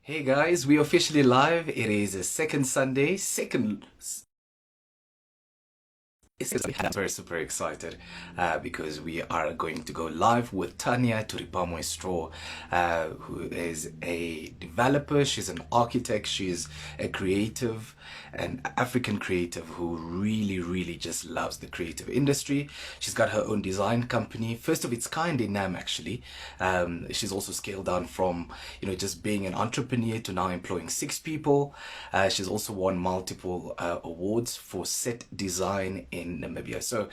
Hey guys, we officially live. It is a second Sunday, second I'm very super excited because we are going to go live with Tanya Stroh, who is a developer. She's an architect. She's a creative, an African creative who really just loves the creative industry. She's got her own design company, first of its kind in Nam actually. She's also scaled down from just being an entrepreneur to now employing 6 people. She's also won multiple awards for set design in Namibia. So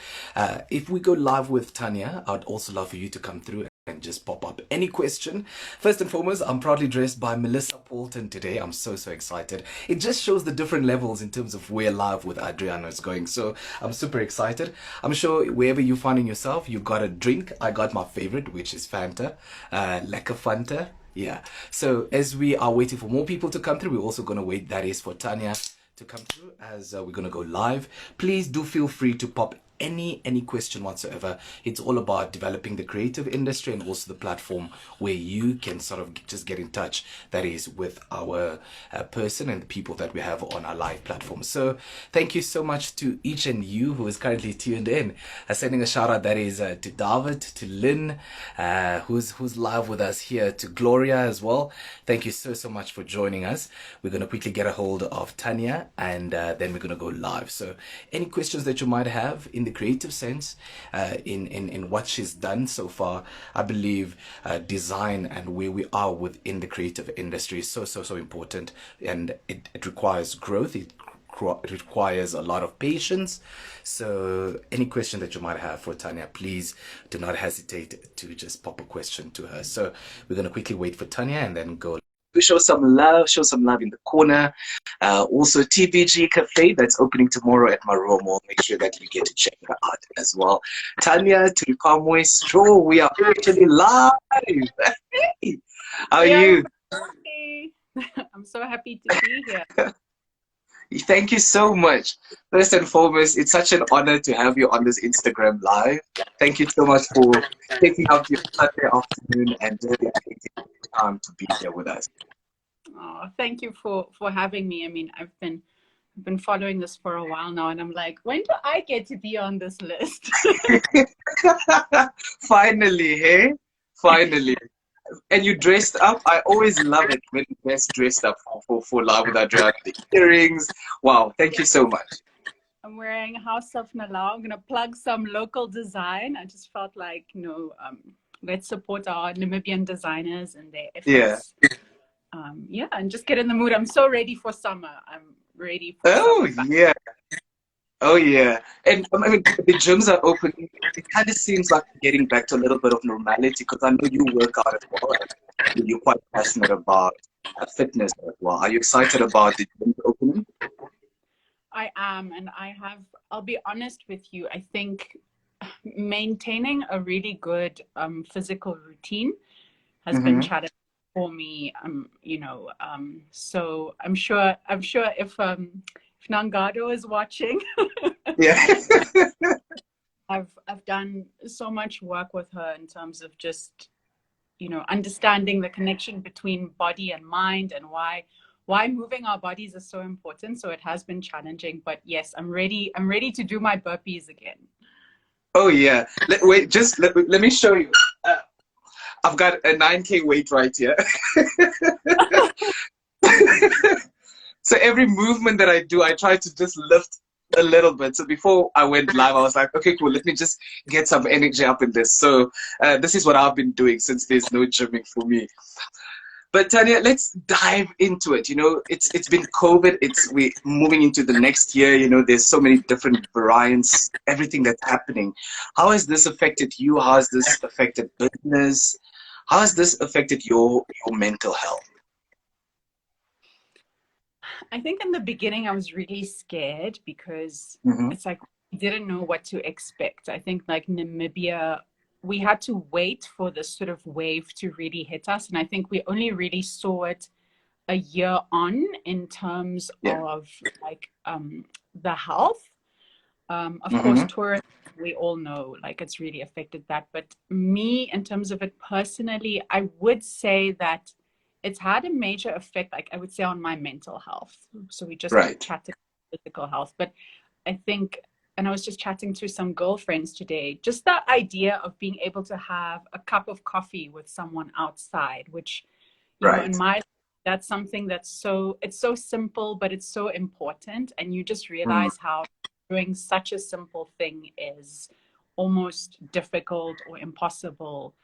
if we go live with Tanya, I'd also love for you to come through and just pop up any question. First and foremost, I'm proudly dressed by Melissa Paulton today. I'm so excited. It just shows the different levels in terms of where live with Adriano is going. So I'm super excited. I'm sure wherever you're finding yourself, you got a drink. I got my favorite, which is Fanta, Lekker Fanta. Yeah. So as we are waiting for more people to come through, we're also going to wait, that is, for Tanya to come through as we're going to go live. Please do feel free to pop any question whatsoever. It's all about developing the creative industry and also the platform where you can sort of just get in touch, that is, with our person and the people that we have on our live platform. So thank you so much to each and you who is currently tuned in. Sending a shout out, that is, to David, to Lynn, who's live with us here, to Gloria as well. Thank you so much for joining us. We're going to quickly get a hold of Tanya, and then we're going to go live. So any questions that you might have in the creative sense, in what she's done so far, I believe design and where we are within the creative industry is so important, and it requires growth. It requires a lot of patience. So any question that you might have for Tanya, please do not hesitate to just pop a question to her. So we're going to quickly wait for Tanya and then go. Show some love in the corner. Also, TBG Cafe, that's opening tomorrow at Maromo. Make sure that you get to check her out as well. Tanya Turipamwe Stroh, we are actually live. Hey, how are you? I'm so happy to be here. Thank you so much. First and foremost, it's such an honor to have you on this Instagram live. Thank you so much for taking out your Saturday afternoon and dedicating time to be here with us. Oh, thank you for having me. I mean, I've been following this for a while now, and I'm like, when do I get to be on this list? Finally, hey? Finally. And you dressed up. I always love it when you guys dressed up for Live with Adriano. The earrings. Wow, thank you so much. I'm wearing House of Nalau. I'm going to plug some local design. I just felt like, let's support our Namibian designers and their efforts. Yeah, and just get in the mood. I'm so ready for summer. I'm ready for summer. Yeah. Oh, yeah. And I mean, the gyms are open. It kind of seems like getting back to a little bit of normality, because I know you work out as well. And you're quite passionate about fitness as well. Are you excited about the gyms opening? I am, and I'll be honest with you, I think maintaining a really good physical routine has been challenging for me. So I'm sure if Nangado is watching, yeah. I've done so much work with her in terms of just understanding the connection between body and mind, and why moving our bodies is so important. So it has been challenging, but yes, I'm ready to do my burpees again. Oh yeah. Let me show you. I've got a 9K weight right here. So every movement that I do, I try to just lift a little bit. So before I went live, I was like, okay, cool, let me just get some energy up in this. So this is what I've been doing since there's no gymming for me. But Tanya, let's dive into it. It's been COVID. We're moving into the next year. There's so many different variants, everything that's happening. How has this affected you? How has this affected business? How has this affected your mental health? I think in the beginning I was really scared, because it's like I didn't know what to expect. I think like Namibia, we had to wait for this sort of wave to really hit us. And I think we only really saw it a year on in terms of like the health. Of course, tourism, we all know, like it's really affected that. But me, in terms of it personally, I would say that it's had a major effect, like I would say, on my mental health. So we just Right. chatted physical health, but I think, and I was just chatting to some girlfriends today, just that idea of being able to have a cup of coffee with someone outside, which, you know, in my, that's something that's so, it's so simple, but it's so important. And you just realize how doing such a simple thing is almost difficult or impossible.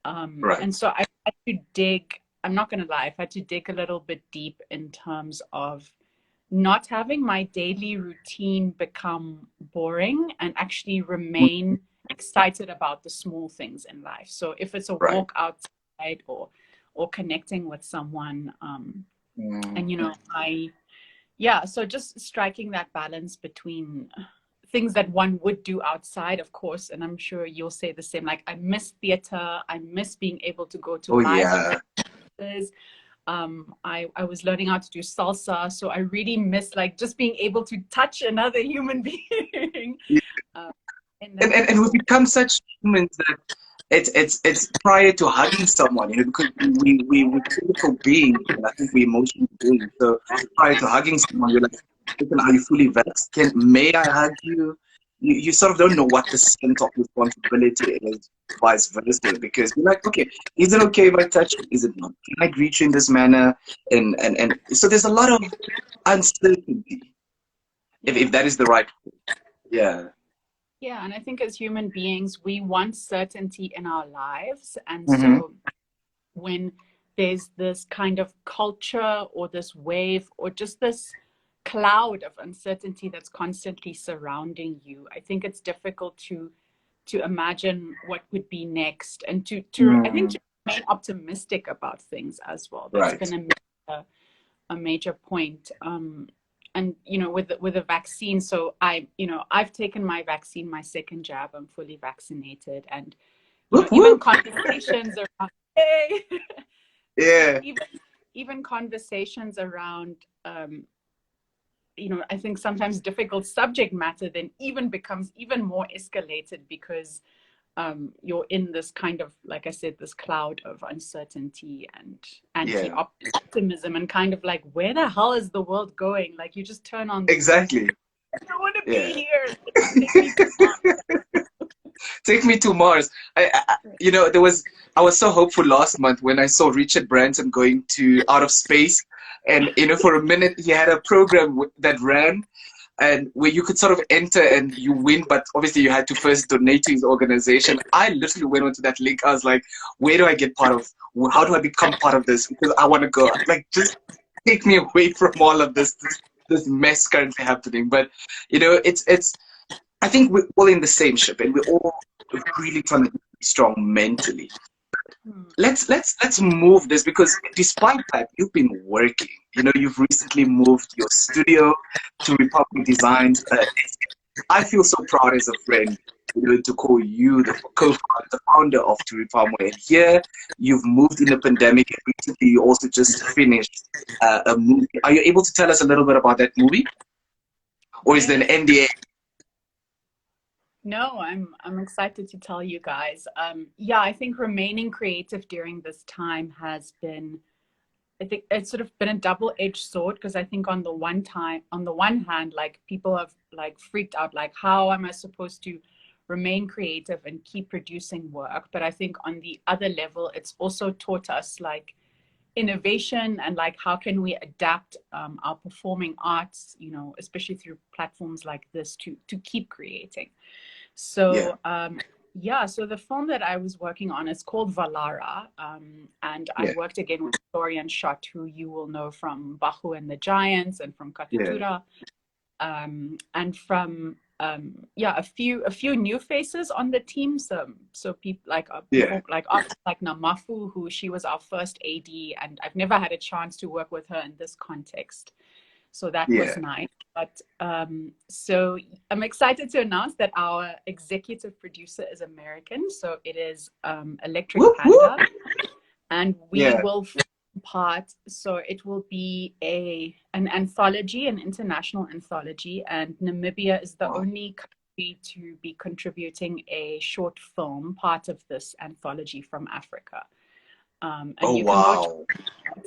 And so I had to dig, I'm not going to lie, I've had to dig a little bit deep in terms of not having my daily routine become boring and actually remain excited about the small things in life. So if it's a walk outside or connecting with someone, and you know, so just striking that balance between things that one would do outside, of course, and I'm sure you'll say the same, like I miss theater, I miss being able to go to live events. I was learning how to do salsa, so I really miss like just being able to touch another human being. And we become such humans that it's prior to hugging someone, you know, because we're physical beings, and I think we're emotional beings. So prior to hugging someone, you're like, listen, are you fully vaxxed? May I hug you? You sort of don't know what the sense of responsibility is, vice versa, because you're like, okay, is it okay if I touch you? Is it not? Can I greet you in this manner? And so there's a lot of uncertainty, if that is the right word. Yeah. Yeah, and I think as human beings, we want certainty in our lives. And so when there's this kind of culture or this wave or just this cloud of uncertainty that's constantly surrounding you, I think it's difficult to imagine what would be next, and to I think to remain optimistic about things as well. That's been a major point. And you know, with the vaccine, so I've taken my vaccine, my second jab. I'm fully vaccinated, and you know, even conversations around even conversations around you know, I think sometimes difficult subject matter then even becomes even more escalated because you're in this kind of, like I said, this cloud of uncertainty and anti-optimism, and kind of like, where the hell is the world going? Like you just turn on the exactly. I don't want to be here. Take me to Mars. Take me to Mars. You know, I was so hopeful last month when I saw Richard Branson going to outer space, and you know, for a minute he had a program that ran, and where you could sort of enter and you win, but obviously you had to first donate to his organization. I literally went onto that link. I was like, where do I get part of? How do I become part of this? Because I want to go. Like, just take me away from all of this mess currently happening. But you know, it's. I think we're all in the same ship, and we're all really trying to be strong mentally. Let's move this, because despite that, you've been working. You know, you've recently moved your studio to Republic Designs. I feel so proud as a friend, you know, to call you the co-founder, the founder of Turipamwe. And here, you've moved in the pandemic, and recently you also just finished a movie. Are you able to tell us a little bit about that movie, or is there an NDA? No, I'm excited to tell you guys. Yeah, I think remaining creative during this time has been, I think it's sort of been a double-edged sword, because I think on the one hand, like people have like freaked out, like how am I supposed to remain creative and keep producing work? But I think on the other level, it's also taught us like innovation and like how can we adapt our performing arts, you know, especially through platforms like this, to keep creating. So so the film that I was working on is called Valara, and I worked again with Florian Schott, who you will know from Baxu and the Giants and from Katutura, and from a few new faces on the team. So people like like Namafu, who she was our first AD, and I've never had a chance to work with her in this context. So that was nice. But so I'm excited to announce that our executive producer is American. So it is Electric Panda. And we will part. So it will be an anthology, an international anthology. And Namibia is the only country to be contributing a short film, part of this anthology from Africa. And you can watch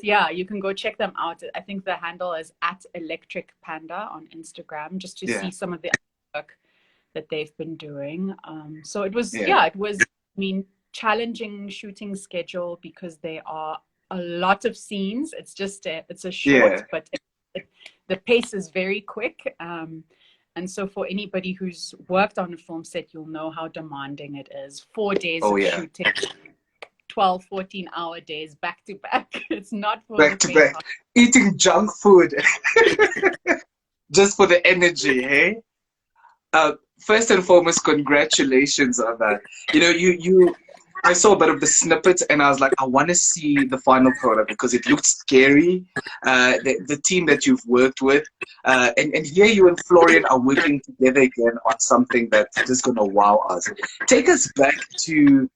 Yeah, you can go check them out. I think the handle is at Electric Panda on Instagram, just to see some of the work that they've been doing. So it was, it was, I mean, challenging shooting schedule because there are a lot of scenes. It's just it's a short, but the pace is very quick. And so for anybody who's worked on a film set, you'll know how demanding it is. 4 days of shooting, 12, 14-hour days back to back. It's not for back to back. Eating junk food just for the energy, hey? First and foremost, congratulations on that. You know, I saw a bit of the snippets and I was like, I want to see the final product because it looked scary. The team that you've worked with, and here you and Florian are working together again on something that's just going to wow us. Take us back to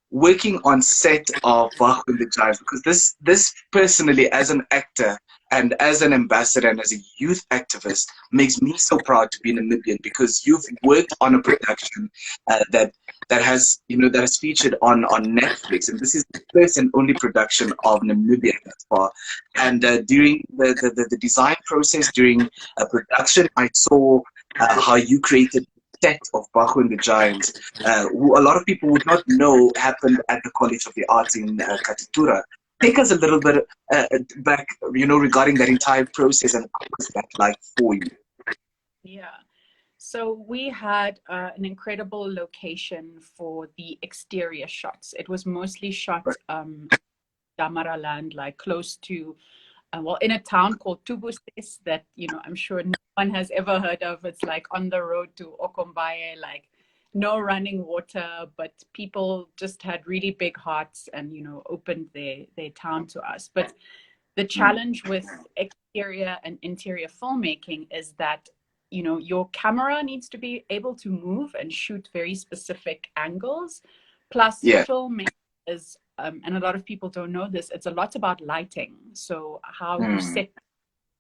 working on set of Baxu and the Giants, because this personally, as an actor and as an ambassador and as a youth activist, makes me so proud to be Namibian, because you've worked on a production that has featured on Netflix, and this is the first and only production of Namibia thus far. And during the design process, during production, I saw how you created set of Baxu and the Giants, who a lot of people would not know happened at the College of the Arts in Katutura. Take us a little bit back, regarding that entire process, and what was that like for you? Yeah. So we had an incredible location for the exterior shots. It was mostly shot Damara land, like close to, in a town called Tubuses that, I'm sure no one has ever heard of. It's like on the road to Okombaye, like no running water, but people just had really big hearts and, opened their town to us. But the challenge with exterior and interior filmmaking is that, your camera needs to be able to move and shoot very specific angles. Plus, filmmaking is, and a lot of people don't know this, it's a lot about lighting. So how you set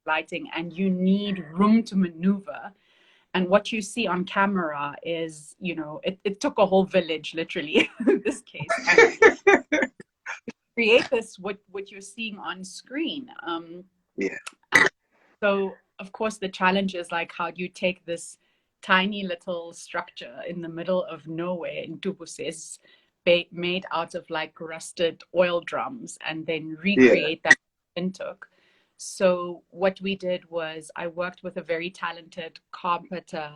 lighting, and you need room to maneuver. And what you see on camera is, it took a whole village, literally, in this case, to create this, what you're seeing on screen. So, of course, the challenge is like, how do you take this tiny little structure in the middle of nowhere in Tubuses, made out of like rusted oil drums, and then recreate that in Windhoek? So what we did was, I worked with a very talented carpenter,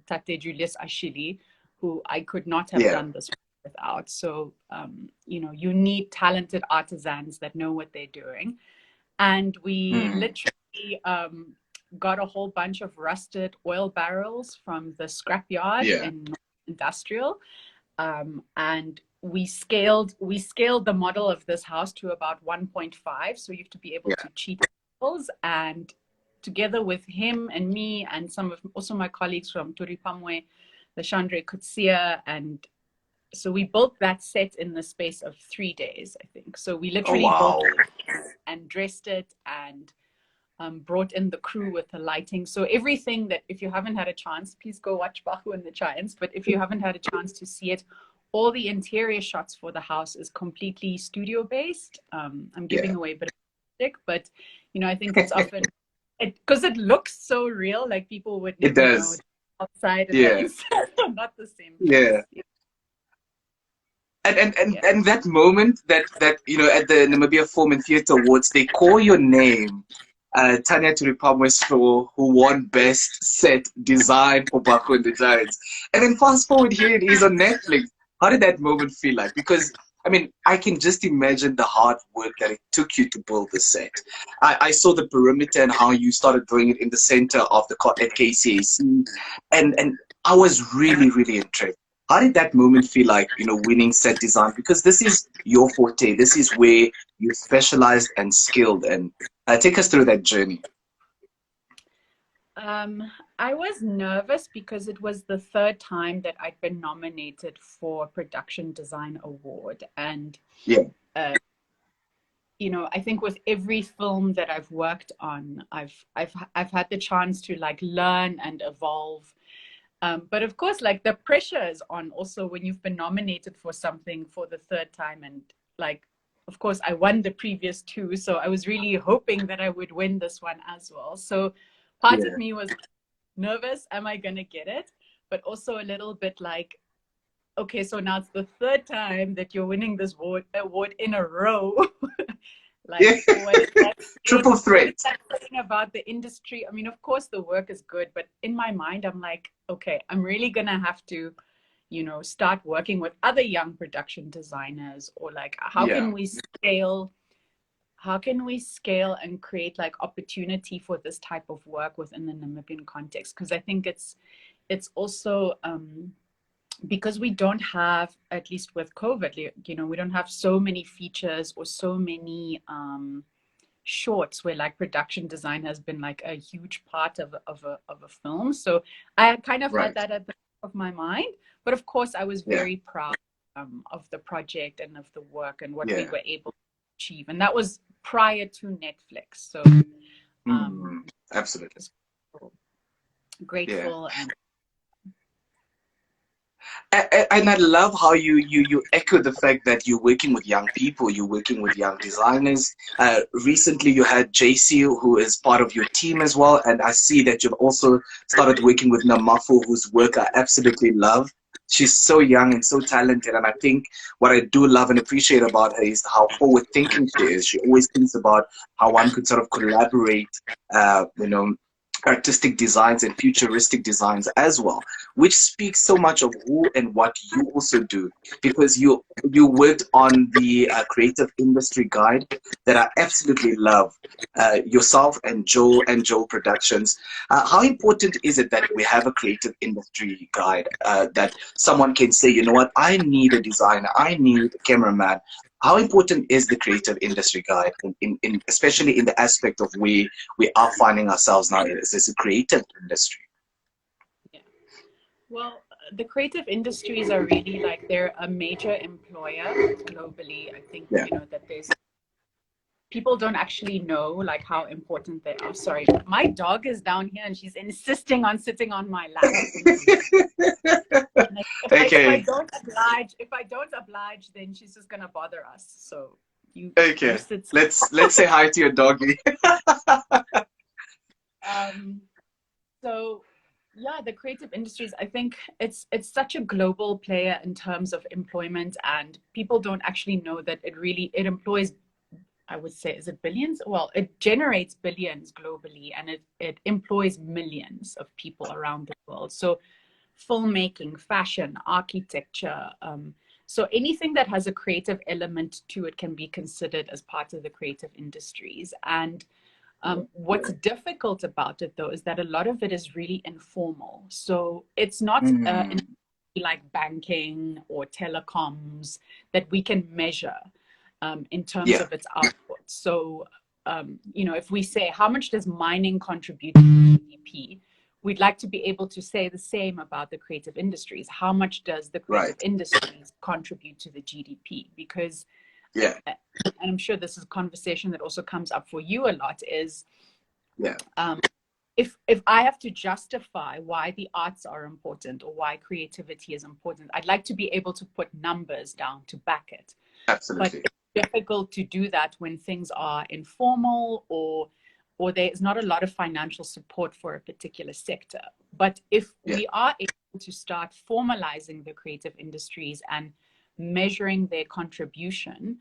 Tate Julius Ashili, who I could not have done this without. So, you need talented artisans that know what they're doing. And we literally got a whole bunch of rusted oil barrels from the scrapyard in industrial. And we scaled the model of this house to about 1.5. So you have to be able to cheat. And together with him and me and some of also my colleagues from Turipamwe, the Chandre Kutsia, and so we built that set in the space of 3 days, I think. So we literally built it and dressed it and brought in the crew with the lighting. So everything that, if you haven't had a chance, please go watch Baxu and the Giants. But if you haven't had a chance to see it, all the interior shots for the house is completely studio based. I'm giving away a bit of music, but I think it's often because it looks so real, like people would never know outside and the inside are not the same place. And that moment that at the Namibia Film and Theatre Awards, they call your name, Tanya Stroh, who won Best Set Design for Baxu and the Giants. And then fast forward, here it is on Netflix. How did that moment feel like? Because I can just imagine the hard work that it took you to build the set. I saw the perimeter and how you started doing it in the center of the at KCAC, and I was really, really intrigued. How did that moment feel like, winning set design? Because this is your forte. This is where you specialized and skilled. And take us through that journey. I was nervous because it was the third time that I'd been nominated for Production Design Award. And, I think with every film that I've worked on, I've had the chance to like learn and evolve. But of course, like the pressure is on also when you've been nominated for something for the third time, and like of course, I won the previous two, so I was really hoping that I would win this one as well. So part of me was nervous, am I gonna get it? But also a little bit like, okay, so now it's the third time that you're winning this award in a row. Like, what is that triple threat. What is that saying about the industry? I mean, of course the work is good, but in my mind, I'm like, okay, I'm really gonna have to, you know, start working with other young production designers, or like, how can we scale? How can we scale and create like opportunity for this type of work within the Namibian context? Because I think it's also because we don't have, at least with COVID, you know, we don't have so many features or so many shorts where like production design has been like a huge part of a film. So I kind of had that at the back of my mind, but of course I was very proud of the project and of the work and what we were able to achieve, and that was prior to Netflix. So absolutely grateful. And I love how you echo the fact that you're working with young people, you're working with young designers. Recently you had JC, who is part of your team as well, and I see that you've also started working with Namafu, whose work I absolutely love. She's so young and so talented, and I think what I do love and appreciate about her is how forward-thinking she is. She always thinks about how one could sort of collaborate, you know, artistic designs and futuristic designs as well, which speaks so much of who and what you also do, because you worked on the creative industry guide that I absolutely love, yourself and Joel Productions. How important is it that we have a creative industry guide, that someone can say, you know what, I need a designer, I need a cameraman? How important is the creative industry guide, especially in the aspect of where we are finding ourselves now as a creative industry? Yeah. Well, the creative industries are really like, they're a major employer globally. I think, you know, that there's people don't actually know like how important they are. Sorry, my dog is down here and she's insisting on sitting on my lap. If I don't oblige, then she's just gonna bother us. So you sit. Let's say hi to your doggy. So yeah, the creative industries, I think it's such a global player in terms of employment, and people don't actually know that it employs, I would say, is it billions? Well, it generates billions globally, and it employs millions of people around the world. So filmmaking, fashion, architecture, so anything that has a creative element to it can be considered as part of the creative industries. And what's difficult about it, though, is that a lot of it is really informal. So it's not like banking or telecoms that we can measure in terms of its output. So, you know, if we say, how much does mining contribute to GDP? We'd like to be able to say the same about the creative industries. How much does the creative industries contribute to the GDP? Because, and I'm sure this is a conversation that also comes up for you a lot, is if I have to justify why the arts are important or why creativity is important, I'd like to be able to put numbers down to back it. Absolutely. But it's difficult to do that when things are informal, or there's not a lot of financial support for a particular sector. But if we are able to start formalizing the creative industries and measuring their contribution,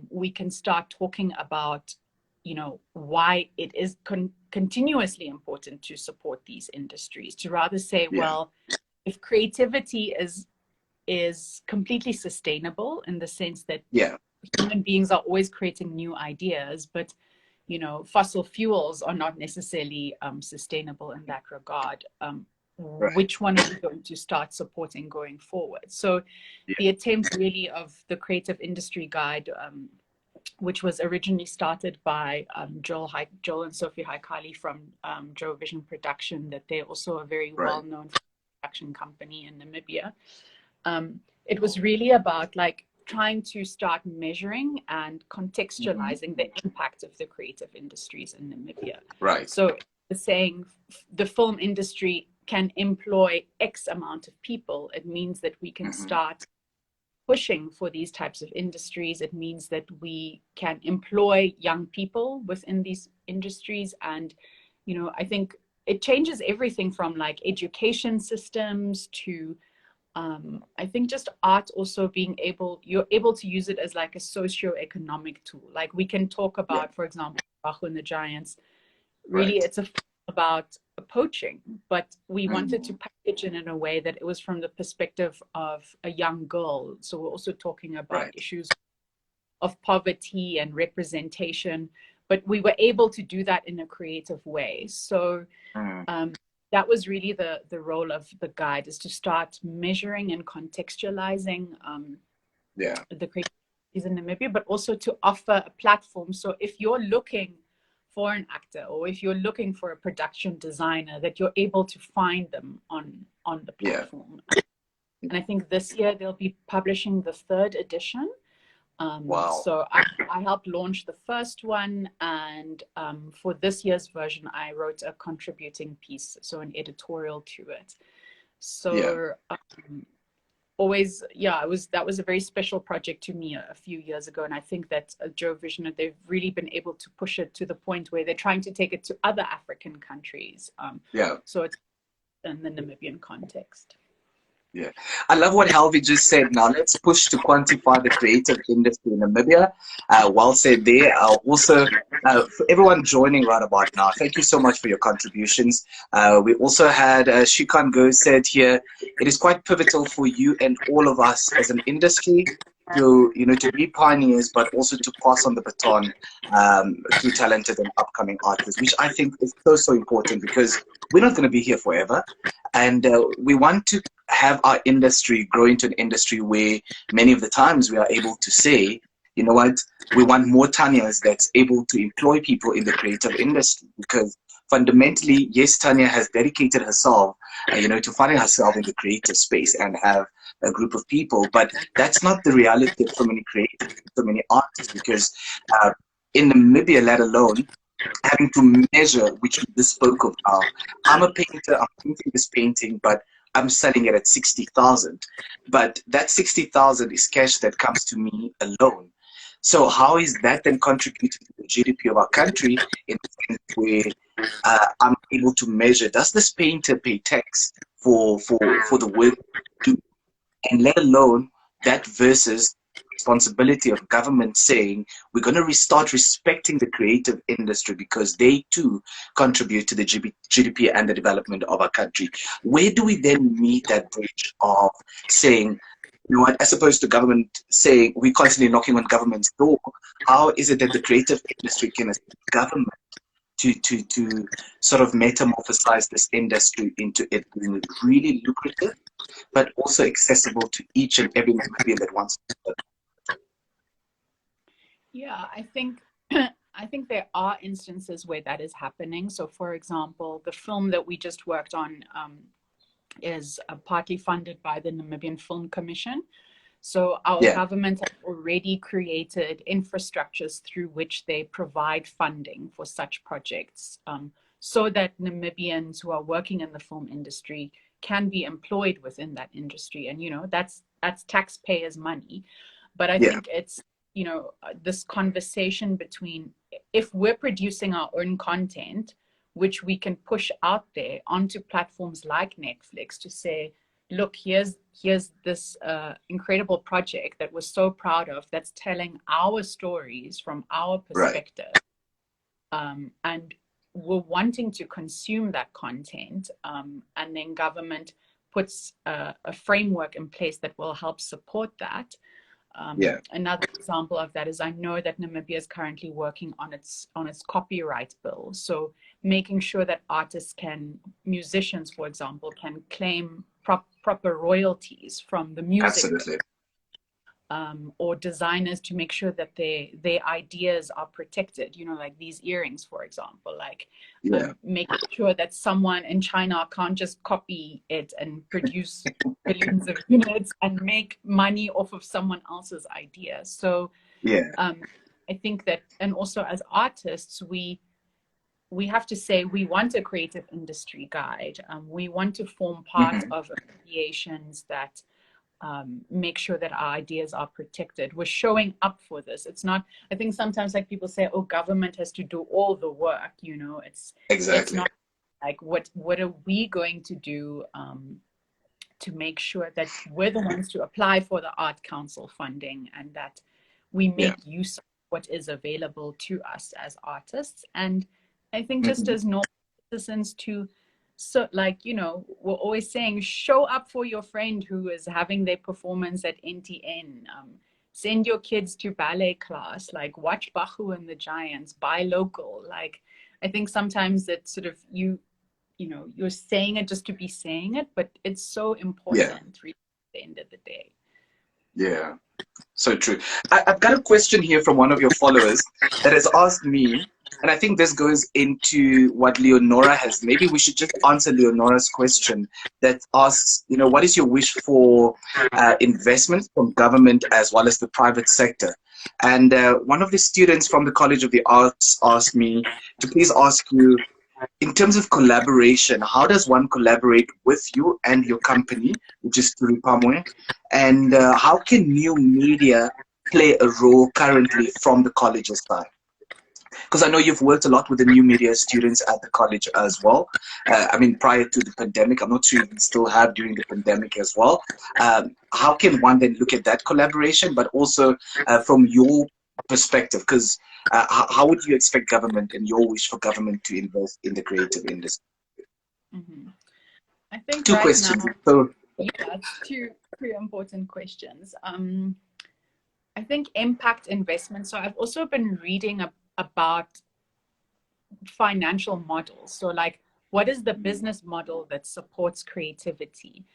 we can start talking about, you know, why it is continuously important to support these industries, to rather say, well, if creativity is completely sustainable in the sense that human beings are always creating new ideas, but you know, fossil fuels are not necessarily sustainable in that regard. Which one are we going to start supporting going forward? So the attempt really of the Creative Industry Guide, which was originally started by Joel and Sophie Haikali from Joe Vision Production, that they're also a very well-known production company in Namibia. It was really about like trying to start measuring and contextualizing the impact of the creative industries in Namibia. So saying the film industry can employ X amount of people, it means that we can start pushing for these types of industries. It means that we can employ young people within these industries. And, you know, I think it changes everything from like education systems to, I think just art also being you're able to use it as like a socio-economic tool. Like we can talk about, for example, Baxu and the Giants. Really, it's about poaching, but we wanted to package it in a way that it was from the perspective of a young girl. So we're also talking about issues of poverty and representation, but we were able to do that in a creative way. So that was really the role of the guide, is to start measuring and contextualizing the creativities in Namibia, but also to offer a platform. So if you're looking for an actor, or if you're looking for a production designer, that you're able to find them on the platform. And I think this year they'll be publishing the 3rd edition. So I helped launch the first one, and for this year's version, I wrote a contributing piece, so an editorial to it. So that was a very special project to me a few years ago, and I think that Joe Vision, they've really been able to push it to the point where they're trying to take it to other African countries. So it's in the Namibian context. Yeah, I love what Helvi just said. Now let's push to quantify the creative industry in Namibia. Well said there. Also, for everyone joining right about now, thank you so much for your contributions. We also had Shikan Go said here, it is quite pivotal for you and all of us as an industry to, you know, to be pioneers, but also to pass on the baton to talented and upcoming artists, which I think is so important, because we're not going to be here forever, and we want to have our industry grow into an industry where many of the times we are able to say, you know what, we want more Tanyas that's able to employ people in the creative industry. Because fundamentally, yes, Tanya has dedicated herself, you know, to finding herself in the creative space and have a group of people, but that's not the reality of so many creatives, so many artists, because in Namibia, let alone, having to measure, which we just spoke of now, I'm a painter, I'm painting this painting, but I'm selling it at 60,000, but that 60,000 is cash that comes to me alone. So how is that then contributing to the GDP of our country, in the sense where I'm able to measure, does this painter pay tax for the work to do? And let alone that versus responsibility of government saying we're going to restart respecting the creative industry because they too contribute to the GDP and the development of our country. Where do we then meet that bridge of saying, you know what, as opposed to government saying we're constantly knocking on government's door, how is it that the creative industry can assist government to sort of metamorphosize this industry into it being really lucrative, but also accessible to each and every Namibian that wants to do it? Yeah, I think there are instances where that is happening. So, for example, the film that we just worked on is partly funded by the Namibian Film Commission. So our government has already created infrastructures through which they provide funding for such projects, so that Namibians who are working in the film industry can be employed within that industry. And, you know, that's taxpayers' money. But I think it's, you know, this conversation between, if we're producing our own content, which we can push out there onto platforms like Netflix to say, look, here's this incredible project that we're so proud of, that's telling our stories from our perspective. And we're wanting to consume that content, and then government puts a framework in place that will help support that. Another example of that is, I know that Namibia is currently working on its copyright bill. So making sure that artists musicians, for example, can claim proper royalties from the music. Absolutely. Or designers, to make sure that their ideas are protected, you know, like these earrings, for example, like making sure that someone in China can't just copy it and produce billions of units and make money off of someone else's idea. So I think that, and also as artists, we have to say we want a creative industry guide. We want to form part of affiliations that make sure that our ideas are protected. We're showing up for this. It's not, I think sometimes like people say, oh, government has to do all the work, you know, it's not like, what are we going to do to make sure that we're the ones to apply for the Art Council funding, and that we make use of what is available to us as artists. And I think just as normal citizens to, so like, you know, we're always saying, show up for your friend who is having their performance at NTN. Send your kids to ballet class, like watch Baxu and the Giants, buy local. Like, I think sometimes that sort of you know, you're saying it just to be saying it, but it's so important really, at the end of the day. Yeah, so true. I've got a question here from one of your followers that has asked me, and I think this goes into what Leonora has. Maybe we should just answer Leonora's question that asks, you know, what is your wish for investment from government as well as the private sector? And one of the students from the College of the Arts asked me to please ask you, in terms of collaboration, how does one collaborate with you and your company, which is Turipamwe, and how can new media play a role currently from the college's side? Because I know you've worked a lot with the new media students at the college as well. I mean, prior to the pandemic, I'm not sure if you still have during the pandemic as well. How can one then look at that collaboration, but also from your perspective? Because how would you expect government and your wish for government to invest in the creative industry? I think two right questions. now, So, it's two important questions. I think impact investment. So I've also been reading about financial models. So like, what is the business model that supports creativity?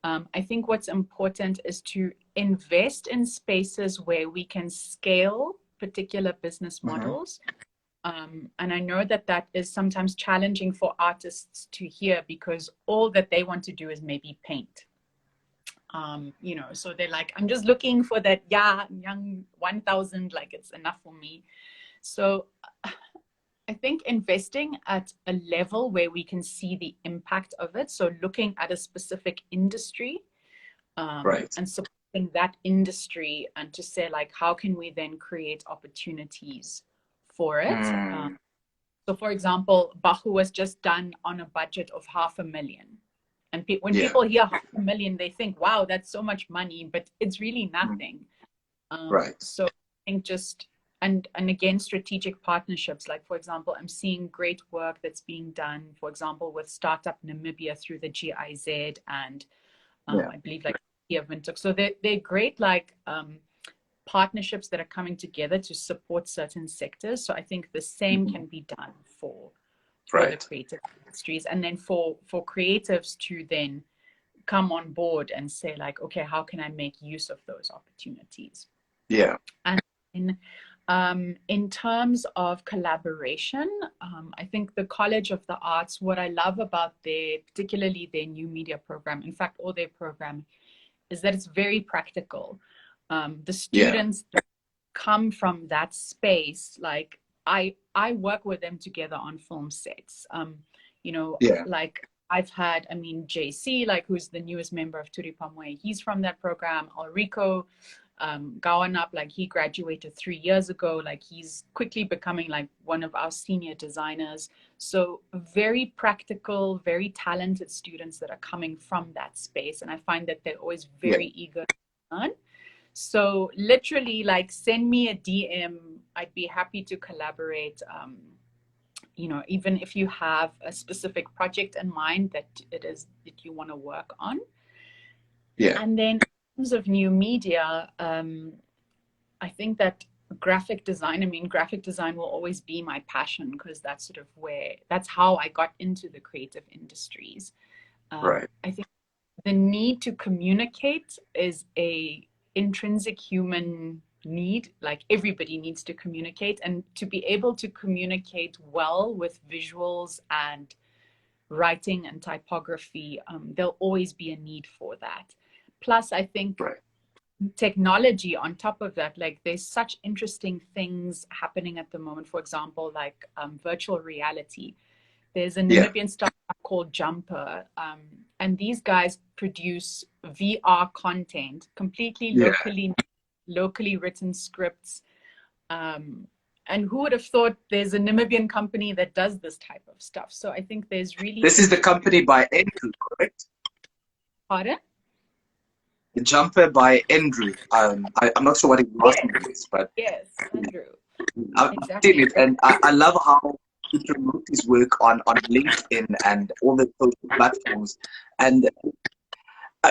I think what's important is to invest in spaces where we can scale particular business models. And I know that that is sometimes challenging for artists to hear, because all that they want to do is maybe paint. You know, so they're like, I'm just looking for that young 1,000, like it's enough for me. So I think investing at a level where we can see the impact of it. So looking at a specific industry and supporting that industry, and to say like, how can we then create opportunities for it? So for example, Baxu was just done on a budget of 500,000. And when people hear 500,000, they think, wow, that's so much money, but it's really nothing. So I think just, and again, strategic partnerships. Like, for example, I'm seeing great work that's being done, for example, with Startup Namibia through the GIZ and I believe like Windhoek. So they're great, like partnerships that are coming together to support certain sectors. So I think the same can be done for the creative industries, and then for creatives to then come on board and say like, okay, how can I make use of those opportunities? And in terms of collaboration, I think the College of the Arts, what I love about particularly their new media program, in fact all their program, is that it's very practical. The students that come from that space, like I work with them together on film sets. You know, like I've had, I mean, JC, like who's the newest member of Turipamwe, he's from that program. Ulrico going up, like he graduated 3 years ago, like he's quickly becoming like one of our senior designers. So very practical, very talented students that are coming from that space, and I find that they're always very eager to learn. So literally, like, send me a DM. I'd be happy to collaborate. You know, even if you have a specific project in mind that you want to work on. And then in terms of new media, I think that graphic design will always be my passion, because that's sort of that's how I got into the creative industries. I think the need to communicate is a intrinsic human need. Like, everybody needs to communicate, and to be able to communicate well with visuals and writing and typography, there'll always be a need for that. Plus, I think technology on top of that, like there's such interesting things happening at the moment. For example, like virtual reality. There's a Namibian startup called Jumper, and these guys produce VR content, completely locally written scripts. And who would have thought there's a Namibian company that does this type of stuff? So I think there's really... This is the company by Andrew, correct? Pardon? The Jumper by Andrew. I'm not sure what his last name is, but... Yes, Andrew. I've seen it, and I love how he promotes his work on LinkedIn and all the social platforms. And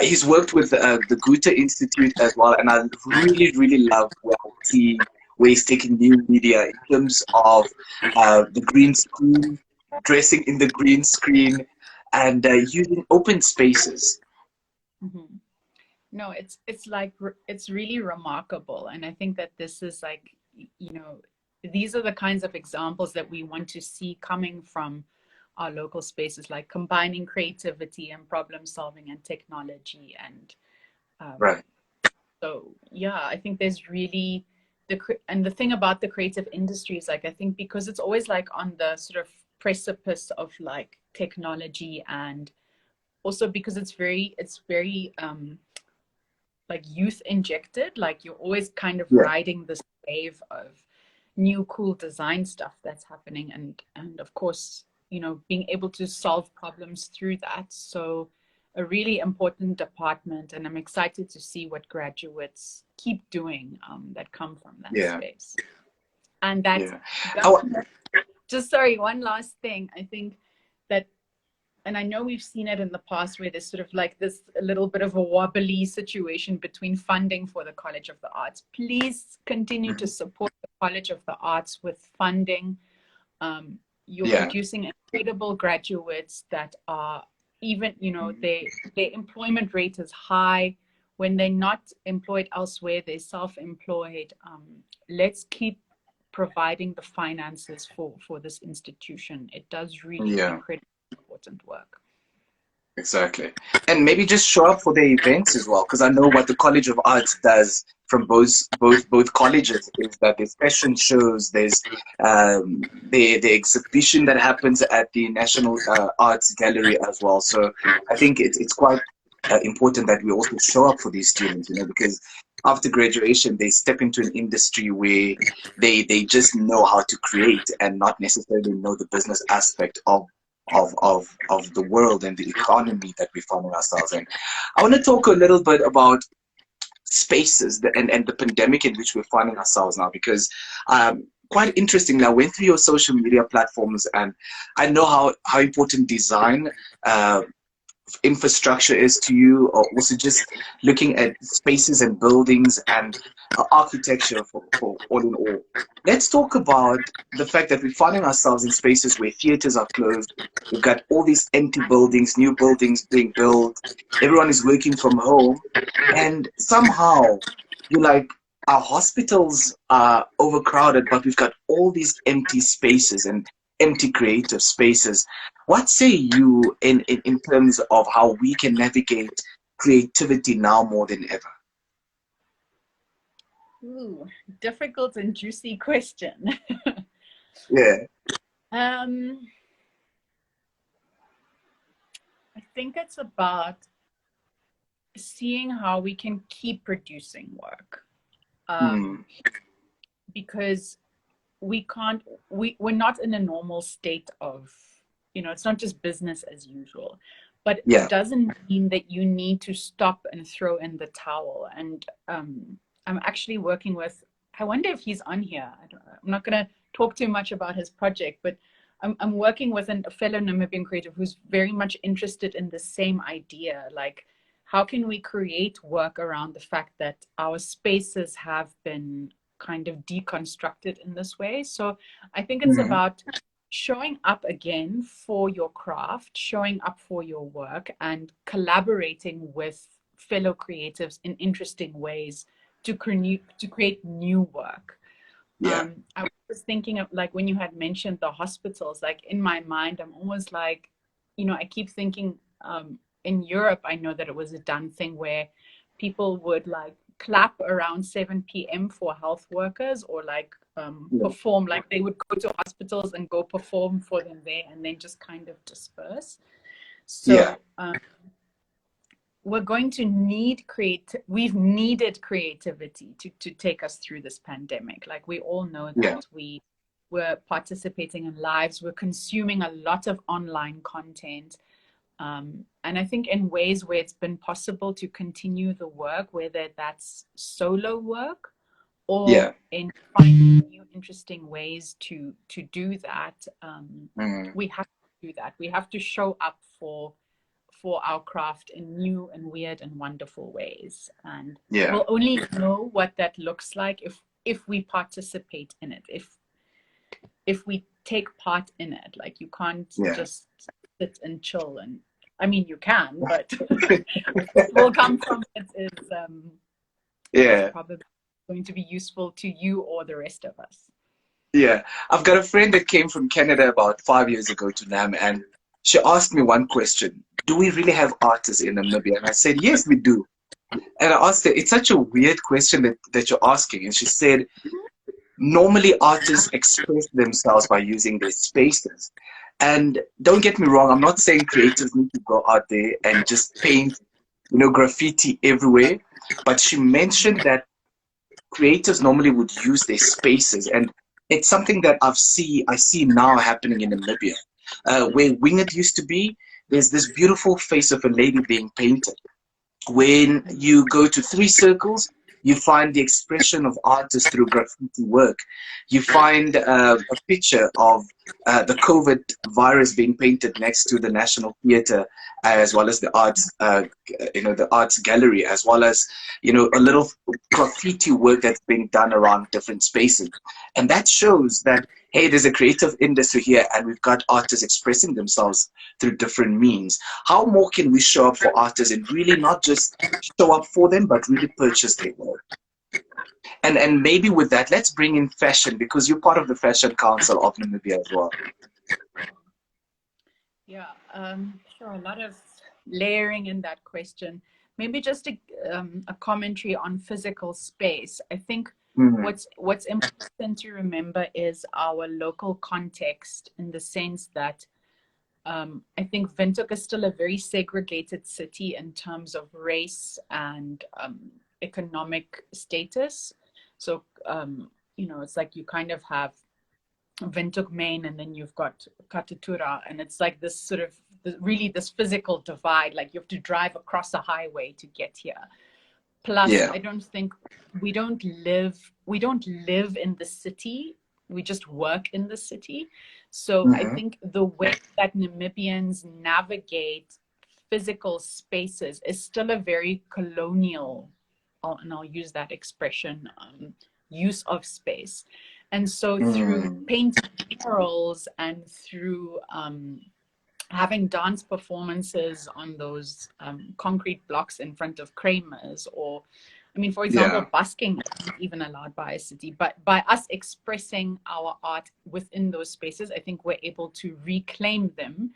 he's worked with the Goethe Institute as well, and I really love where he's taking new media in terms of the green screen, dressing in the green screen, and using open spaces. Mm-hmm. No, it's really remarkable, and I think that this is like, you know, these are the kinds of examples that we want to see coming from our local spaces, like combining creativity and problem solving and technology. And right. So yeah, I think there's really the thing about the creative industry is, like, I think because it's always like on the sort of precipice of like technology, and also because it's very like youth injected, like you're always kind of riding this wave of new cool design stuff that's happening, and of course, you know, being able to solve problems through that. So a really important department, and I'm excited to see what graduates keep doing that come from that space. And that's just, sorry, one last thing. I think that, and I know we've seen it in the past, where there's sort of like this a little bit of a wobbly situation between funding for the College of the Arts. Please continue to support the College of the Arts with funding. You're producing incredible graduates that are, even, you know, their employment rate is high. When they're not employed elsewhere, they're self-employed. Let's keep providing the finances for this institution. It does really incredibly important work. Exactly. And maybe just show up for the events as well, because I know what the College of Arts does from both colleges is that there's fashion shows, there's the exhibition that happens at the National Arts Gallery as well. So I think it's quite important that we also show up for these students, you know, because after graduation they step into an industry where they just know how to create and not necessarily know the business aspect of the world and the economy that we find ourselves in. I want to talk a little bit about spaces and the pandemic in which we're finding ourselves now, because quite interestingly, I went through your social media platforms, and I know how important design infrastructure is to you, or also just looking at spaces and buildings and architecture for all in all. Let's talk about the fact that we're finding ourselves in spaces where theaters are closed. We've got all these empty buildings, new buildings being built. Everyone is working from home, and somehow you're like, our hospitals are overcrowded, but we've got all these empty spaces and empty creative spaces. What say you in terms of how we can navigate creativity now more than ever? Ooh, difficult and juicy question. Yeah. I think it's about seeing how we can keep producing work. Because we're not in a normal state of, you know, it's not just business as usual, but it doesn't mean that you need to stop and throw in the towel. And I'm actually working with, I wonder if he's on here. I'm not going to talk too much about his project, but I'm working with a fellow Namibian creative who's very much interested in the same idea. Like, how can we create work around the fact that our spaces have been kind of deconstructed in this way? So I think it's about showing up again for your craft, showing up for your work, and collaborating with fellow creatives in interesting ways to create new work. I was thinking of, like, when you had mentioned the hospitals, like in my mind, I'm almost like, you know, I keep thinking in Europe, I know that it was a done thing where people would like clap around 7 p.m. for health workers, or like perform, like they would go to hospitals and go perform for them there and then just kind of disperse. So we're going to need we've needed creativity to take us through this pandemic. Like, we all know that we're participating in lives, we're consuming a lot of online content. And I think in ways where it's been possible to continue the work, whether that's solo work or in finding new interesting ways to do that, we have to do that. We have to show up for our craft in new and weird and wonderful ways. And we'll only know what that looks like if we participate in it, if we take part in it. Like, you can't just sit and chill. And I mean, you can, but what will come from it is probably going to be useful to you or the rest of us. I've got a friend that came from Canada about 5 years ago to Nam, and she asked me one question: do we really have artists in Namibia? And I said, yes, we do. And I asked her, it's such a weird question that you're asking. And she said, normally artists express themselves by using their spaces. And don't get me wrong, I'm not saying creators need to go out there and just paint, graffiti everywhere. But she mentioned that creators normally would use their spaces. And it's something that I see now happening in Namibia. Where Winged used to be, there's this beautiful face of a lady being painted. When you go to 3 Circles, you find the expression of artists through graffiti work. You find a picture of the COVID virus being painted next to the National Theatre, as well as the arts, the arts gallery, as well as, a little graffiti work that's being done around different spaces. And that shows that, hey, there's a creative industry here, and we've got artists expressing themselves through different means. How more can we show up for artists and really not just show up for them, but really purchase their work? And maybe with that, let's bring in fashion, because you're part of the Fashion Council of Namibia as well. Yeah, sure. A lot of layering in that question. Maybe just a commentary on physical space. I think what's important to remember is our local context, in the sense that I think Windhoek is still a very segregated city in terms of race and economic status. So, it's like you kind of have Windhoek Main, and then you've got Katutura, and it's like this sort of really this physical divide. Like, you have to drive across a highway to get here. Plus, I don't think we don't live in the city. We just work in the city. So I think the way that Namibians navigate physical spaces is still a very colonial, and I'll use that expression, use of space. And so through painting murals and through having dance performances on those concrete blocks in front of Kramers, or, I mean, for example, busking isn't even allowed by a city, but by us expressing our art within those spaces, I think we're able to reclaim them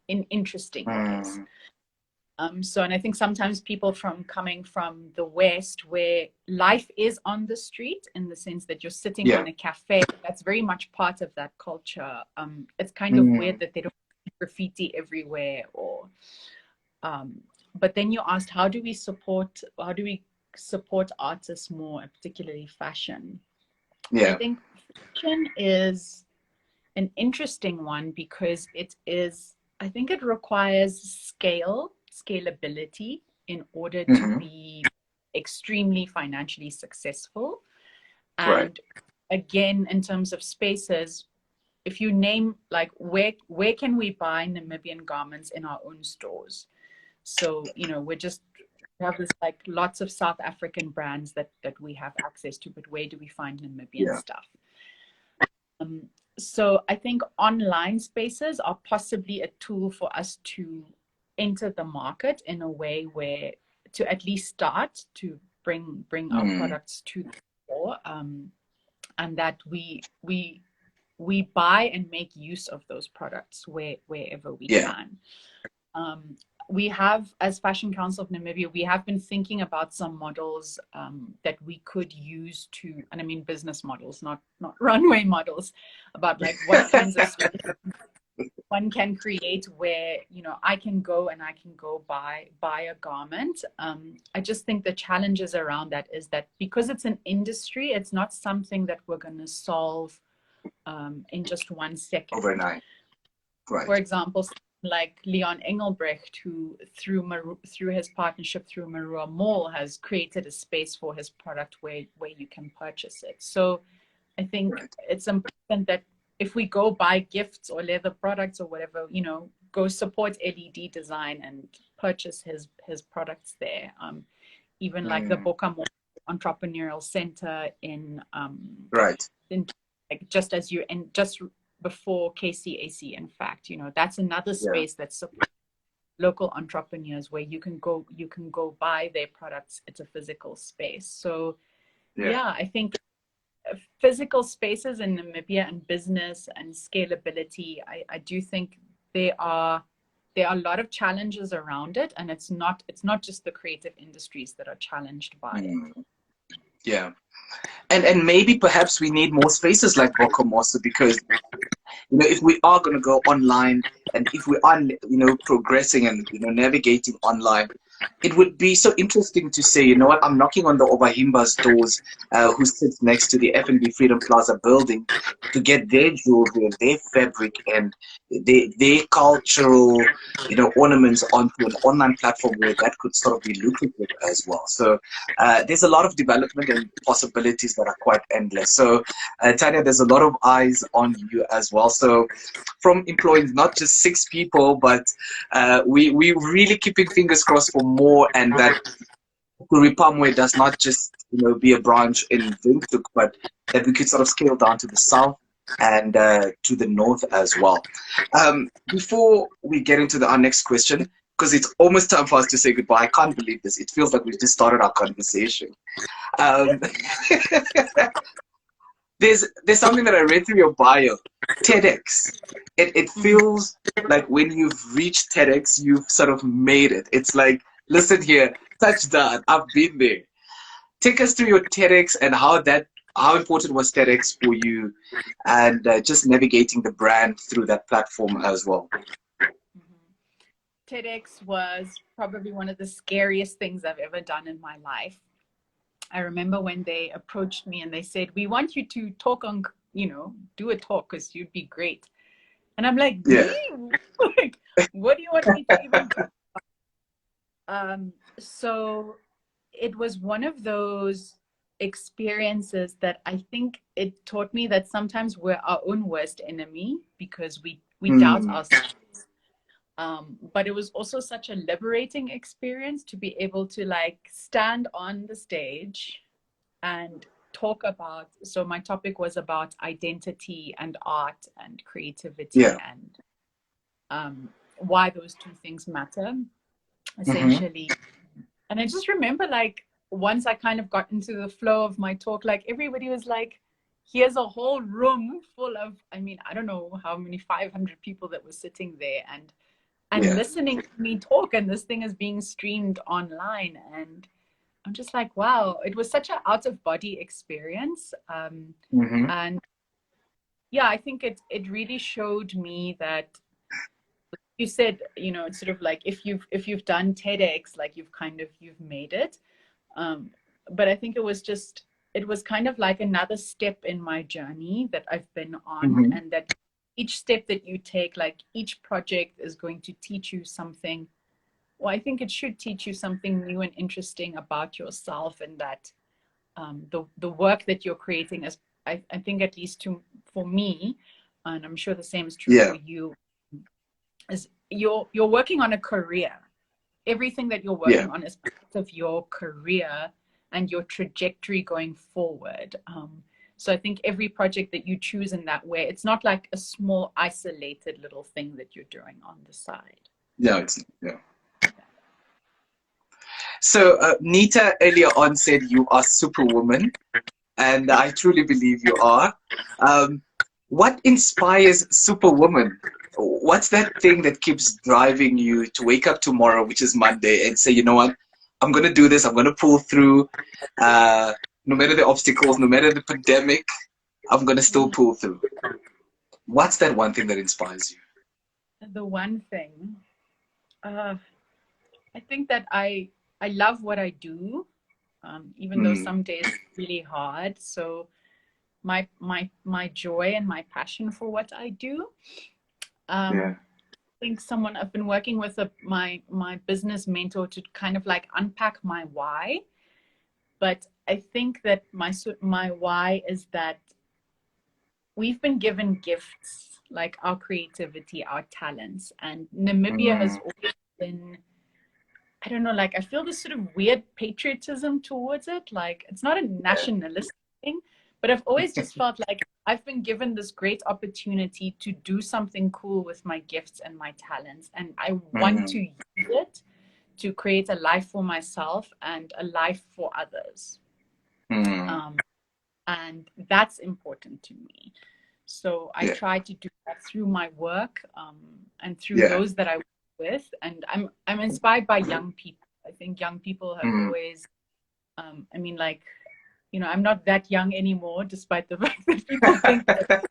in interesting ways. And I think sometimes people coming from the West, where life is on the street, in the sense that you're sitting in a cafe, that's very much part of that culture. It's kind of weird that they don't see graffiti everywhere, or but then you asked, how do we support artists more, particularly fashion? I think fashion is an interesting one, because I think it requires scalability in order to be extremely financially successful. And again, in terms of spaces, if you name, like, where can we buy Namibian garments in our own stores? So, we have this, like, lots of South African brands that we have access to, but where do we find Namibian stuff? So I think online spaces are possibly a tool for us to enter the market in a way where, to at least start to bring our products to the store, and that we buy and make use of those products wherever we can. we have, as Fashion Council of Namibia, we have been thinking about some models that we could use to, and I mean business models, not runway models, about like what kinds of space one can create where, you know, I can go buy a garment. I just think the challenges around that is that because it's an industry, it's not something that we're going to solve in just 1 second. Overnight. Right. For example, like Leon Engelbrecht, who through his partnership through Marua Mall has created a space for his product where you can purchase it. So I think it's important that if we go buy gifts or leather products or whatever, you know, go support LED design and purchase his products there. Even like the Bokamo Entrepreneurial Center in like just before KCAC, in fact, you know, that's another space that supports local entrepreneurs where you can go buy their products. It's a physical space. So I think physical spaces in Namibia and business and scalability, I do think there are a lot of challenges around it, and it's not just the creative industries that are challenged by it. Yeah, and maybe perhaps we need more spaces like Bokomoso, because you know, if we are going to go online, and if we are, you know, progressing and, you know, navigating online, it would be so interesting to say, you know what, I'm knocking on the Obahimba's doors, who sits next to the F&B Freedom Plaza building, to get their jewelry, their fabric, and their cultural, you know, ornaments onto an online platform where that could sort of be lucrative as well. So there's a lot of development and possibilities that are quite endless. So Tanya, there's a lot of eyes on you as well. So from employing not just 6 people, but we really keeping fingers crossed for more, and that Turipamwe does not just, you know, be a branch in Windhoek, but that we could sort of scale down to the south and to the north as well. Before we get into our next question, because it's almost time for us to say goodbye. I can't believe this. It feels like we've just started our conversation. There's something that I read through your bio, TEDx. It feels like when you've reached TEDx, you've sort of made it. It's like, listen here, touchdown, I've been there. Take us through your TEDx and how important was TEDx for you, and just navigating the brand through that platform as well. TEDx was probably one of the scariest things I've ever done in my life. I remember when they approached me and they said, we want you to talk on, you know, do a talk because you'd be great. And I'm like, like, what do you want me to even do? So it was one of those experiences that I think it taught me that sometimes we're our own worst enemy because we doubt ourselves. But it was also such a liberating experience to be able to like stand on the stage and talk about, so my topic was about identity and art and creativity and why those two things matter, essentially. And I just remember, like, once I kind of got into the flow of my talk, like everybody was like, here's a whole room full of, I mean, I don't know how many 500 people that were sitting there and listening to me talk, and this thing is being streamed online, and I'm just like, wow, it was such an out of body experience. And yeah, I think it really showed me that, you said, you know, it's sort of like if you've done TEDx, like you've made it. But I think it was kind of like another step in my journey that I've been on, and that each step that you take, like each project is going to teach you something. Well, I think it should teach you something new and interesting about yourself, and that the work that you're creating is, I think, at least for me, and I'm sure the same is true for you, is you're working on a career. Everything that you're working on is part of your career and your trajectory going forward. So I think every project that you choose in that way, it's not like a small isolated little thing that you're doing on the side. So Nita earlier on said you are Superwoman, and I truly believe you are. What inspires Superwoman? what's that thing that keeps driving you to wake up tomorrow, which is Monday, and say, you know what, I'm going to do this, I'm going to pull through, no matter the obstacles, no matter the pandemic, I'm going to still pull through. What's that one thing that inspires you? The one thing, I think that I love what I do, even though some days it's really hard. So my joy and my passion for what I do. I think I've been working with my business mentor to kind of like unpack my why. But I think that my why is that we've been given gifts like our creativity, our talents, and Namibia has always been, I don't know, like I feel this sort of weird patriotism towards it. Like it's not a nationalistic thing, but I've always just felt like I've been given this great opportunity to do something cool with my gifts and my talents. And I want to use it to create a life for myself and a life for others. And that's important to me. So I try to do that through my work and through those that I work with. And I'm inspired by young people. I think young people have always, I mean, like, you know, I'm not that young anymore, despite the fact that people think that.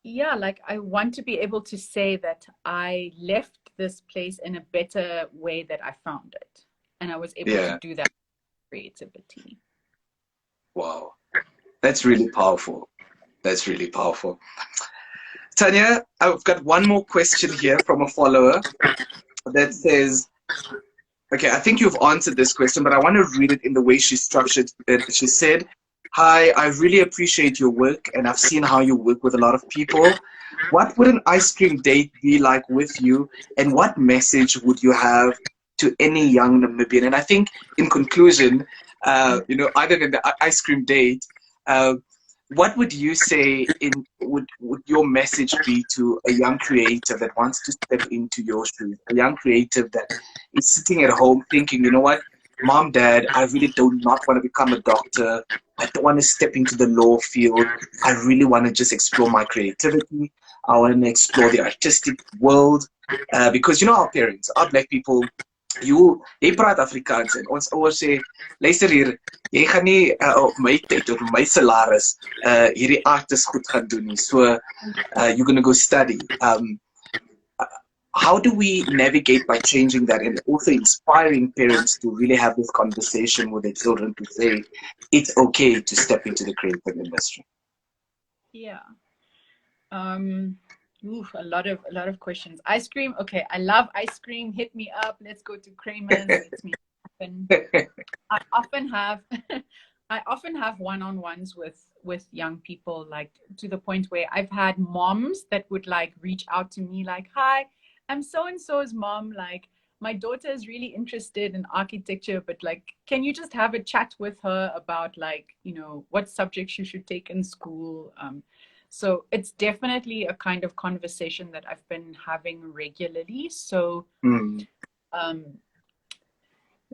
Yeah, like I want to be able to say that I left this place in a better way that I found it. And I was able to do that with creativity. Wow. That's really powerful. That's really powerful. Tanya, I've got one more question here from a follower that says, okay, I think you've answered this question, but I want to read it in the way she structured it. She said, hi, I really appreciate your work and I've seen how you work with a lot of people. What would an ice cream date be like with you, and what message would you have to any young Namibian? And I think in conclusion, you know, other than the ice cream date, what would you say would your message be to a young creative that wants to step into your shoes, a young creative that is sitting at home thinking, you know what, Mom, Dad, I really do not want to become a doctor. I don't want to step into the law field. I really want to just explore my creativity. I want to explore the artistic world. Because, you know, our parents, our black people, jy praat Afrikaans en ons ouers sê, luister hier, jy gaan nie op my tyd, op my salaris, hierdie artes goed gaan doen nie. So, you're going to go study. How do we navigate by changing that and also inspiring parents to really have this conversation with their children to say it's okay to step into the creative industry? Yeah. A lot of questions. Ice cream. Okay, I love ice cream. Hit me up. Let's go to Kramer's. Let's meet happen. I often have one-on-ones with young people, like to the point where I've had moms that would like reach out to me like, hi, I'm so-and-so's mom. Like my daughter is really interested in architecture, but like, can you just have a chat with her about like, you know, what subjects you should take in school? So it's definitely a kind of conversation that I've been having regularly. So in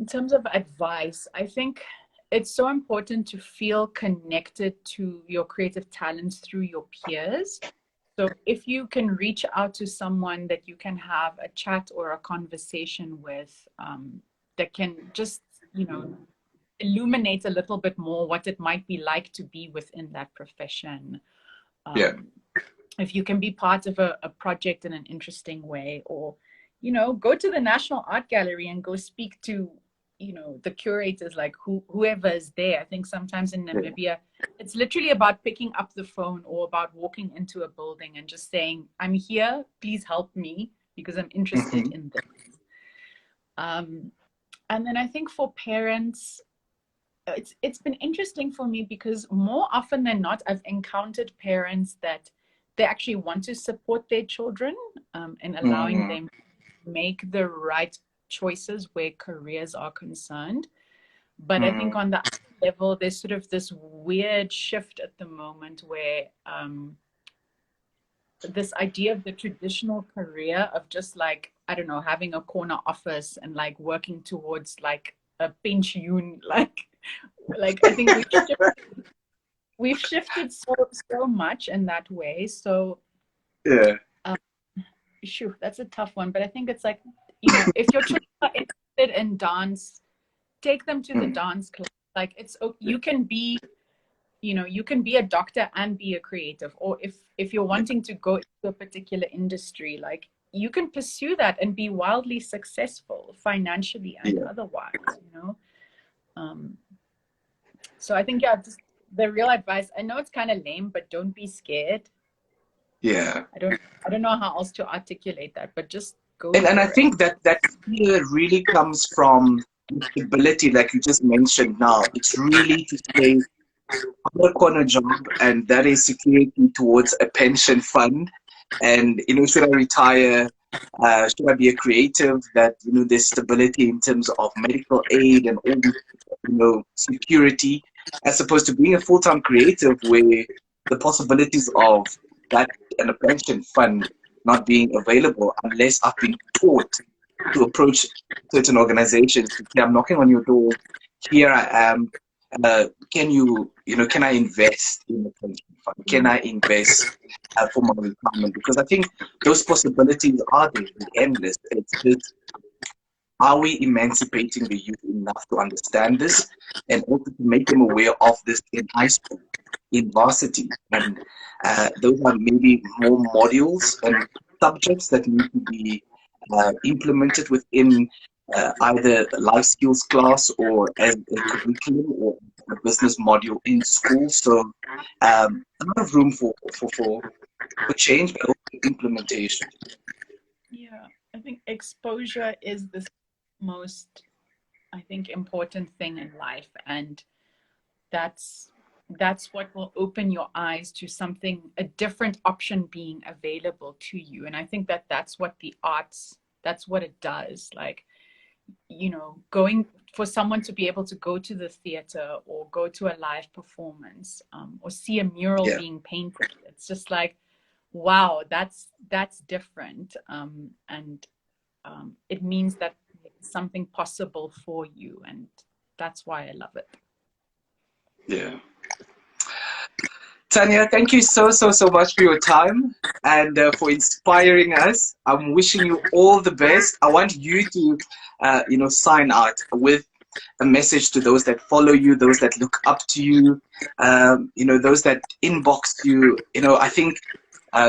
terms of advice, I think it's so important to feel connected to your creative talents through your peers. So if you can reach out to someone that you can have a chat or a conversation with, that can just, you know, illuminate a little bit more what it might be like to be within that profession. If you can be part of a project in an interesting way, or, you know, go to the National Art Gallery and go speak to, you know, the curators, like whoever is there. I think sometimes in Namibia, it's literally about picking up the phone or about walking into a building and just saying, I'm here, please help me because I'm interested in this. And then I think for parents, it's been interesting for me because more often than not, I've encountered parents that they actually want to support their children and allowing them to make the right choices where careers are concerned. But I think on the other level, there's sort of this weird shift at the moment where this idea of the traditional career of just like, I don't know, having a corner office and like working towards like a pensioen, like I think we we've shifted so much in that way. So Yeah. Shoo, that's a tough one. But I think it's like, you know, if your children are interested in dance, take them to the dance class. Like you can be, you know, you can be a doctor and be a creative. Or if you're wanting to go into a particular industry, like you can pursue that and be wildly successful financially and otherwise, you know. So I think, yeah, just the real advice, I know it's kind of lame, but don't be scared. Yeah. I don't know how else to articulate that, but just go. And I think that fear really comes from stability, like you just mentioned now. It's really to say, I work on a job, and that is security towards a pension fund. And, you know, should I retire? Should I be a creative? That, you know, there's stability in terms of medical aid and all this, you know, security, as opposed to being a full-time creative where the possibilities of that and a pension fund not being available unless I've been taught to approach certain organizations to say, I'm knocking on your door, here I am. Can I invest in a pension fund? Can I invest for my retirement? Because I think those possibilities are there, endless. It's just, are we emancipating the youth enough to understand this and also to make them aware of this in high school, in varsity? And those are maybe more modules and subjects that need to be implemented within either a life skills class or as a curriculum or a business module in school. So a lot of room for change, but also implementation. Yeah, I think exposure is the most, I think, important thing in life, and that's what will open your eyes to something, a different option being available to you. And I think that's what the arts, that's what it does. Like, you know, going for someone to be able to go to the theater or go to a live performance, or see a mural being painted, it's just like, wow, that's different. And it means that it's something possible for you, and that's why I love it. Yeah. Tanya, thank you so much for your time and for inspiring us. I'm wishing you all the best. I want you to, sign out with a message to those that follow you, those that look up to you, those that inbox you. You know, I think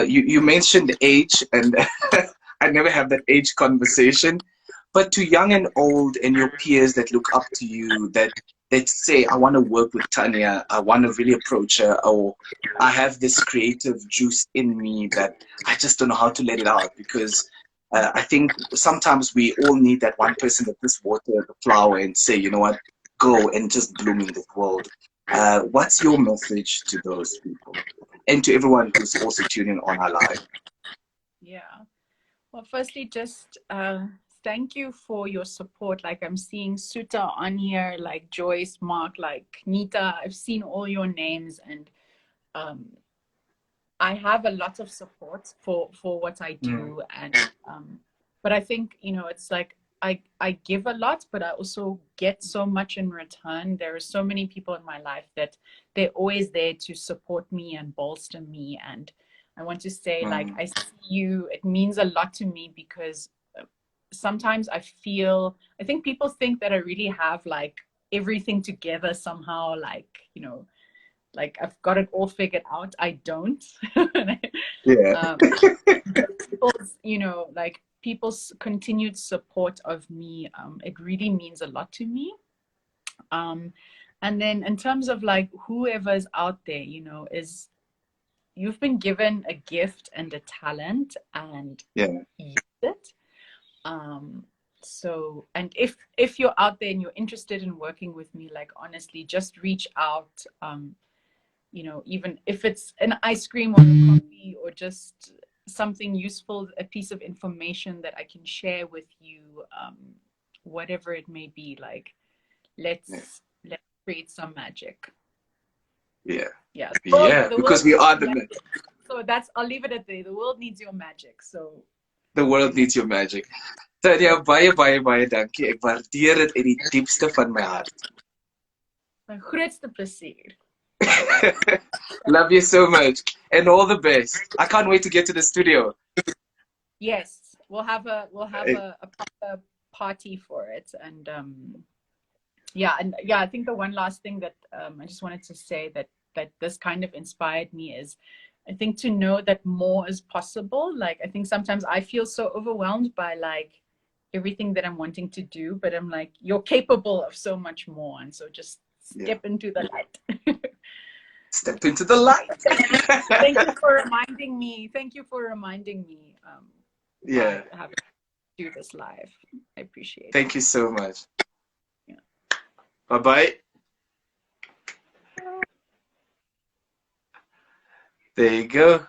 you mentioned age, and I never have that age conversation. But to young and old and your peers that look up to you, that say, I want to work with Tanya, I want to really approach her, or I have this creative juice in me that I just don't know how to let it out, because I think sometimes we all need that one person that just water the flower and say, you know what, go and just bloom in the world. What's your message to those people and to everyone who's also tuning on our live? Yeah. Well, firstly, just thank you for your support. Like, I'm seeing Suta on here, like Joyce, Mark, like Nita. I've seen all your names, and I have a lot of support for what I do. And but I think, you know, it's like I give a lot, but I also get so much in return. There are so many people in my life that they're always there to support me and bolster me. And I want to say, like, I see you. It means a lot to me, because sometimes I think people think that I really have like everything together somehow, like, you know, like I've got it all figured out. I don't. Yeah. People's, you know, like people's continued support of me, it really means a lot to me. And then in terms of like whoever's out there, you know, you've been given a gift and a talent, and use it. So, and if you're out there and you're interested in working with me, like, honestly, just reach out. You know, even if it's an ice cream or a coffee or just something useful, a piece of information that I can share with you, whatever it may be, like, let's create some magic. Yeah. World, because we are the magic. So I'll leave it at there. The world needs your magic. So the world needs your magic. Tanya, baie dankie. Ek waardeer dit uit die diepste van my hart. My grootste plesier. Love you so much, and all the best. I can't wait to get to the studio. Yes, we'll have a proper party for it, and yeah, I think the one last thing that I just wanted to say that this kind of inspired me is, I think, to know that more is possible. Like, I think sometimes I feel so overwhelmed by like everything that I'm wanting to do, but I'm like, you're capable of so much more, and so just step into the light. Step into the light. Thank you for reminding me. Thank you for reminding me. I have to do this live. I appreciate it. Thank you so much. Yeah. Bye-bye. There you go.